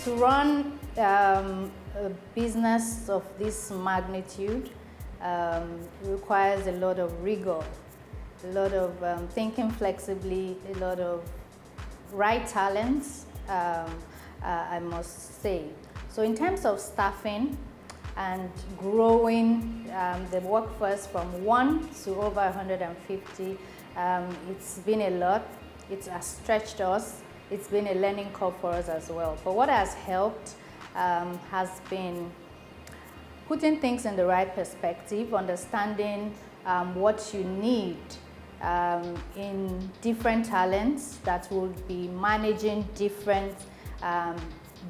To run a business of this magnitude requires a lot of rigor, a lot of thinking flexibly, a lot of right talents, I must say. So in terms of staffing and growing the workforce from 1 to over 150, it's been a lot. It has stretched us. It's been a learning curve for us as well. But what has helped has been putting things in the right perspective, understanding what you need in different talents that will be managing different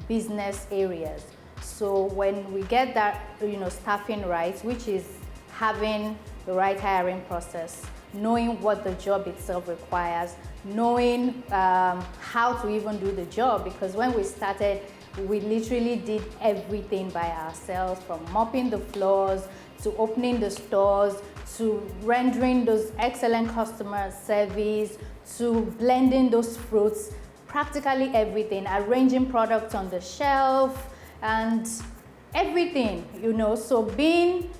business areas. So when we get that, staffing right, which is having the right hiring process, knowing what the job itself requires, knowing how to even do the job, because when we started, we literally did everything by ourselves, from mopping the floors to opening the stores to rendering those excellent customer service to blending those fruits, practically everything, arranging products on the shelf and everything, so being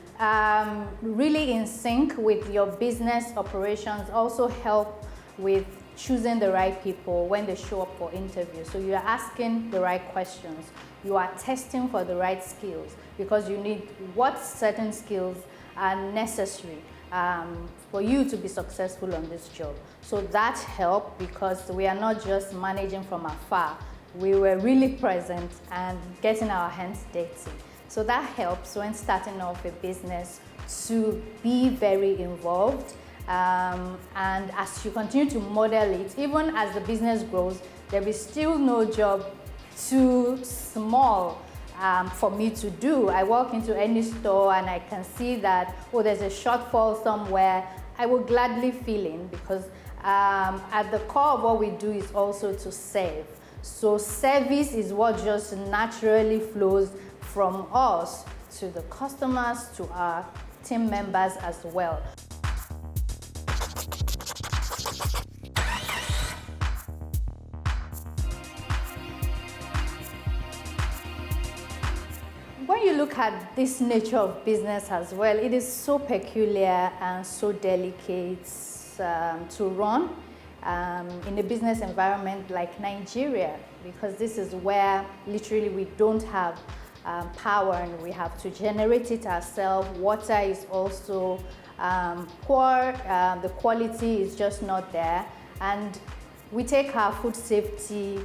really in sync with your business operations also help with choosing the right people when they show up for interviews. So you are asking the right questions. You are testing for the right skills because you need what certain skills are necessary for you to be successful on this job. So that helped because we are not just managing from afar. We were really present and getting our hands dirty. So that helps when starting off a business to be very involved. And as you continue to model it, even as the business grows, there is still no job too small for me to do. I walk into any store and I can see that, there's a shortfall somewhere. I will gladly fill in because at the core of what we do is also to serve. So service is what just naturally flows from us to the customers, to our team members as well. When you look at this nature of business as well, it is so peculiar and so delicate to run in a business environment like Nigeria, because this is where literally we don't have power and we have to generate it ourselves. Water is also poor, the quality is just not there, and we take our food safety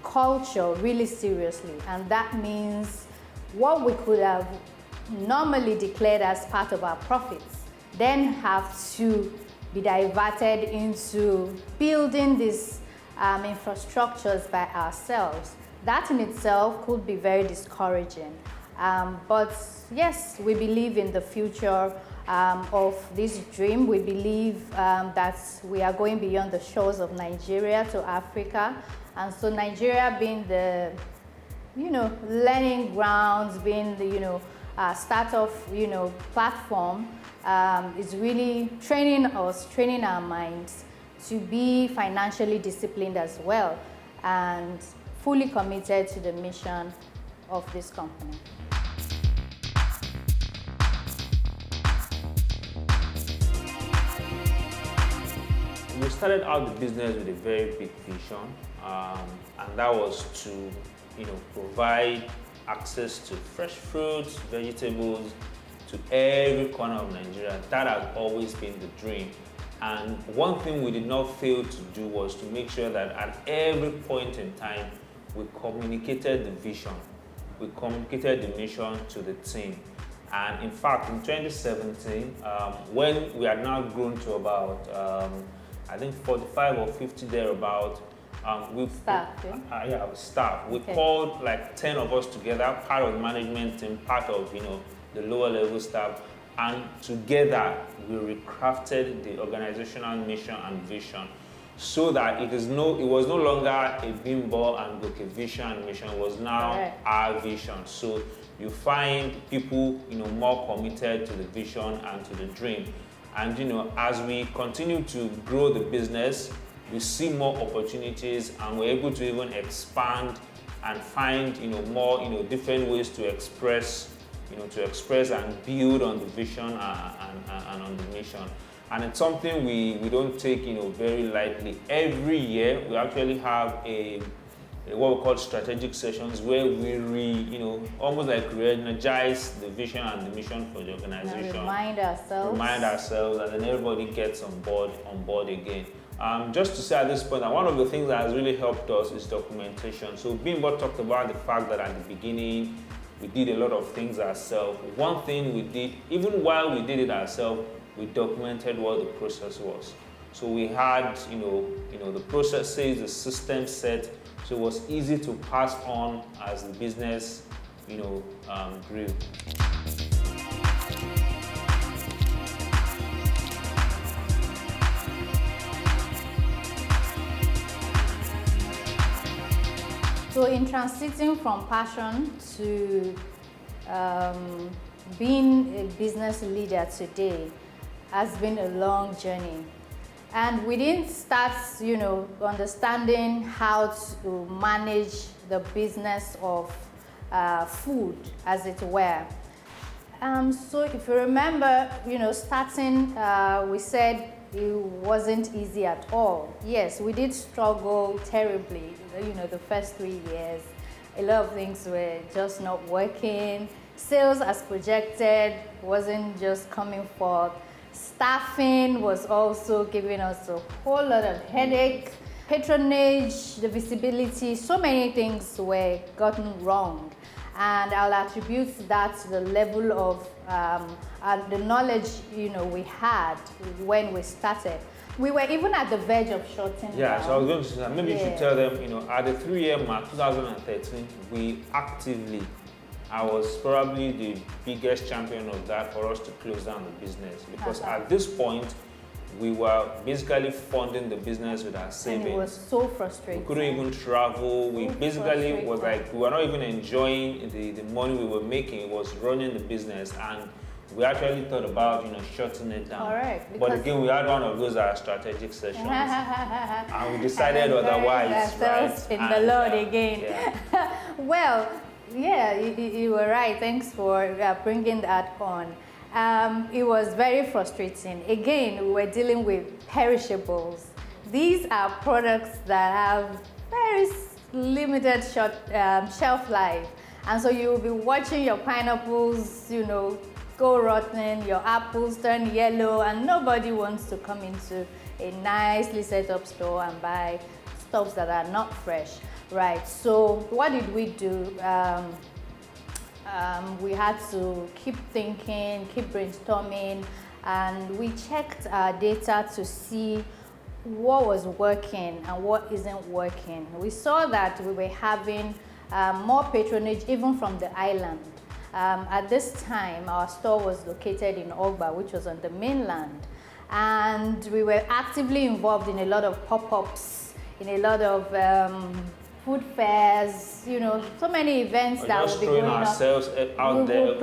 culture really seriously, and that means what we could have normally declared as part of our profits then have to be diverted into building these infrastructures by ourselves. That in itself could be very discouraging. But yes, we believe in the future of this dream. We believe that we are going beyond the shores of Nigeria to Africa. And so Nigeria being the, learning grounds, being the, start-off, platform, is really training us, training our minds to be financially disciplined as well and fully committed to the mission of this company. We started out the business with a very big vision, and that was to, provide access to fresh fruits, vegetables to every corner of Nigeria. That has always been the dream. And one thing we did not fail to do was to make sure that at every point in time, we communicated the vision, we communicated the mission to the team. And in fact, in 2017, when we had now grown to about, I think 45 or 50 thereabout, staff. We called like 10 of us together, part of the management team, part of the lower level staff, and together we recrafted the organizational mission and vision, so that it was no longer a Bimbo and Goke vision and mission. It was now our vision. So you find people more committed to the vision and to the dream. And as we continue to grow the business, we see more opportunities, and we're able to even expand and find more different ways to express and build on the vision and on the mission. And it's something we don't take very lightly. Every year we actually have a what we call strategic sessions where we almost like re-energize the vision and the mission for the organization. Remind ourselves, and then everybody gets on board again. Just to say at this point, one of the things that has really helped us is documentation. So Bimbo talked about the fact that at the beginning we did a lot of things ourselves. One thing we did, even while we did it ourselves, we documented what the process was. So we had, the processes, the system set, so it was easy to pass on as the business, grew. So in transiting from passion to being a business leader today has been a long journey. And we didn't start, understanding how to manage the business of food, as it were. So if you remember, starting, we said it wasn't easy at all. Yes, we did struggle terribly, the first 3 years. A lot of things were just not working. Sales as projected wasn't just coming forth. Staffing was also giving us a whole lot of headache. Patronage, the visibility, so many things were gotten wrong. And I'll attribute that to the level of the knowledge we had when we started. We were even at the verge of shutting down. Yeah, so I was going to say that maybe you should tell them, at the 3-year mark, 2013, we actively, I was probably the biggest champion of that for us to close down the business, because at this point, we were basically funding the business with our savings. And it was so frustrating. We couldn't even travel. We basically was like, we were not even enjoying the money we were making. It was running the business, and we actually thought about shutting it down. Correct. But again, we had one of those strategic sessions, and we decided otherwise. Right? In the Lord again. Yeah. Well, yeah, you were right. Thanks for bringing that on. It was very frustrating. Again, we were dealing with perishables. These are products that have very limited shelf life. And so you'll be watching your pineapples, go rotten, your apples turn yellow, and nobody wants to come into a nicely set up store and buy stuffs that are not fresh, right? So what did we do? We had to keep thinking, keep brainstorming, and we checked our data to see what was working and what isn't working. We saw that we were having more patronage even from the island. At this time, our store was located in Ogba, which was on the mainland, and we were actively involved in a lot of pop-ups, in a lot of food fairs, so many events that will be going on. Ourselves out there,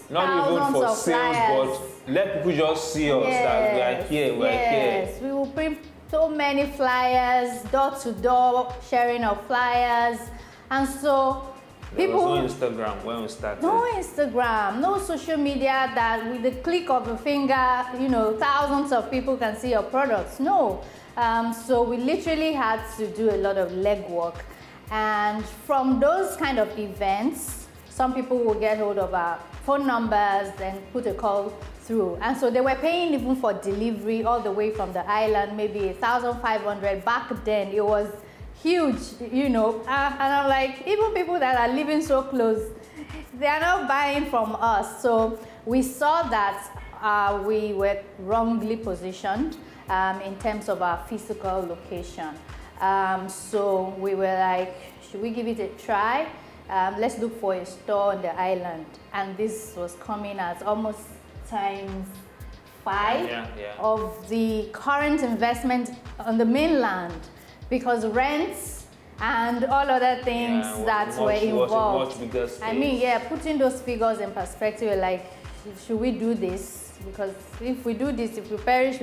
not even for sales, but let people just see us that we are here, we are here. Yes, we will print so many flyers, door-to-door sharing of flyers, and so people. There was no Instagram when we started. No Instagram, no social media that with the click of a finger, thousands of people can see your products. No. So we literally had to do a lot of legwork. And from those kind of events, some people will get hold of our phone numbers and put a call through. And so they were paying even for delivery all the way from the island, maybe 1,500. Back then, it was huge, and I'm like, even people that are living so close, they are not buying from us. So we saw that we were wrongly positioned in terms of our physical location. So we were like, should we give it a try? Let's look for a store on the island. And this was coming as almost times 5 of the current investment on the mainland, because rents and all other things that were involved. I mean, putting those figures in perspective, like, should we do this? Because if we do this, if we perish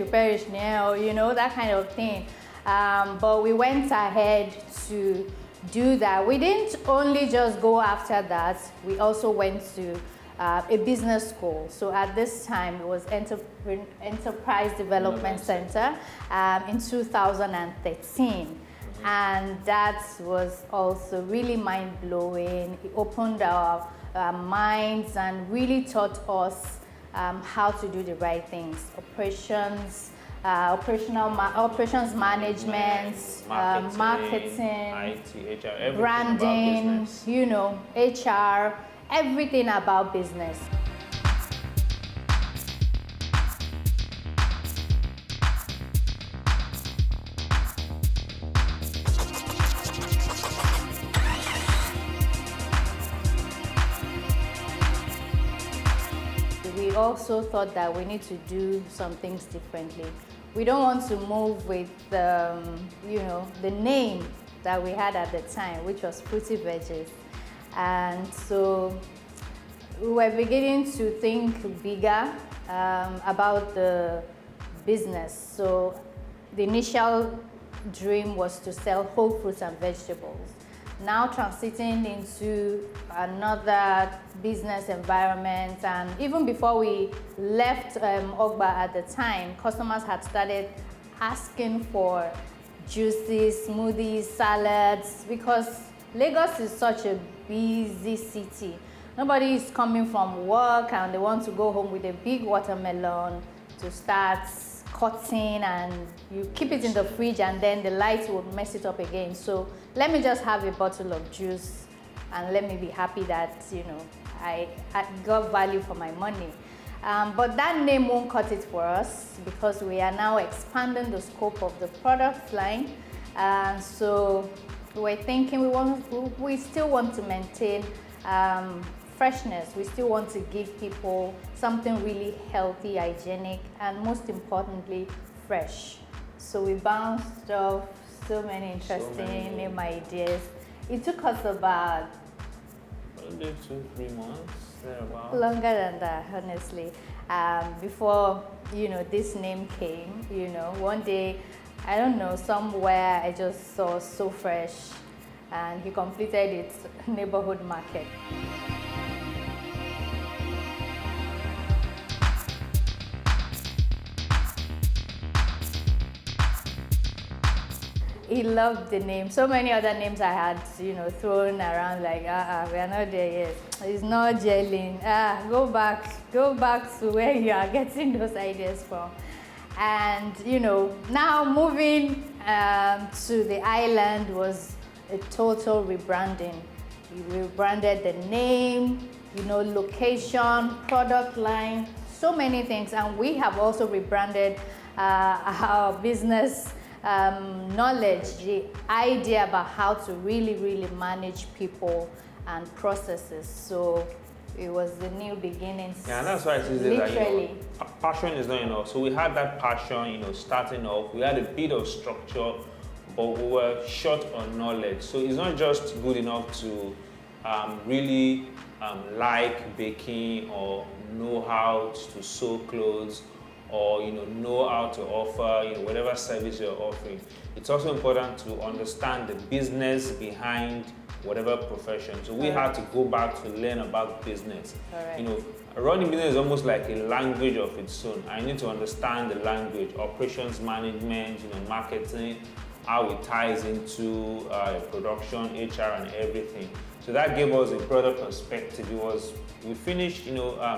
now, that kind of thing. But we went ahead to do that. We didn't only just go after that, we also went to a business school. So at this time, it was Enterprise Development Center in 2013. And that was also really mind-blowing. It opened our minds and really taught us how to do the right things. Operations management, marketing, IT, HR, branding, HR, everything about business. We also thought that we need to do some things differently. We don't want to move with the name that we had at the time, which was Fruity Veggies. And so we were beginning to think bigger about the business. So the initial dream was to sell whole fruits and vegetables. Now transiting into another business environment, and even before we left Ogba at the time, customers had started asking for juices, smoothies, salads, because Lagos is such a busy city. Nobody is coming from work and they want to go home with a big watermelon to start cutting, and you keep it in the fridge and then the light will mess it up again. So let me just have a bottle of juice and let me be happy that I got value for my money. But that name won't cut it for us, because we are now expanding the scope of the product line. So we're thinking we still want to maintain freshness. We still want to give people something really healthy, hygienic, and most importantly, fresh. So we bounced off so many interesting name ideas. It took us about 2-3 months, thereabouts. Longer than that, honestly. Before this name came, one day, I don't know, somewhere I just saw So Fresh, and he completed its neighborhood market. He loved the name. So many other names I had, thrown around like, we are not there yet. It's not gelling. Go back to where you are getting those ideas from. And now moving to the island was a total rebranding. We rebranded the name, location, product line, so many things. And we have also rebranded our business knowledge, the idea about how to really, really manage people and processes. So it was the new beginnings. Yeah, and that's why it is literally. That, passion is not enough. So we had that passion, starting off. We had a bit of structure, but we were short on knowledge. So it's not just good enough to really like baking or know how to sew clothes, or know how to offer whatever service you're offering. It's also important to understand the business behind whatever profession. So we had to go back to learn about business. Correct. Running business is almost like a language of its own. I need to understand the language, operations management, marketing, how it ties into production, HR, and everything. So that gave us a broader perspective. We finished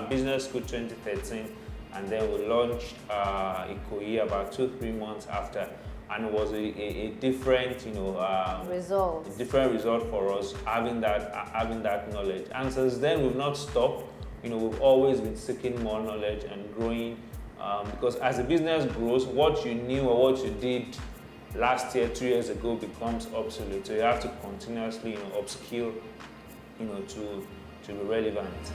business school 2013. And then we launched Ikoyi about 2-3 months after, and it was a different, result. A different result for us having that knowledge. And since then, we've not stopped. We've always been seeking more knowledge and growing, because as the business grows, what you knew or what you did last year, 2 years ago becomes obsolete. So you have to continuously, upskill, to be relevant.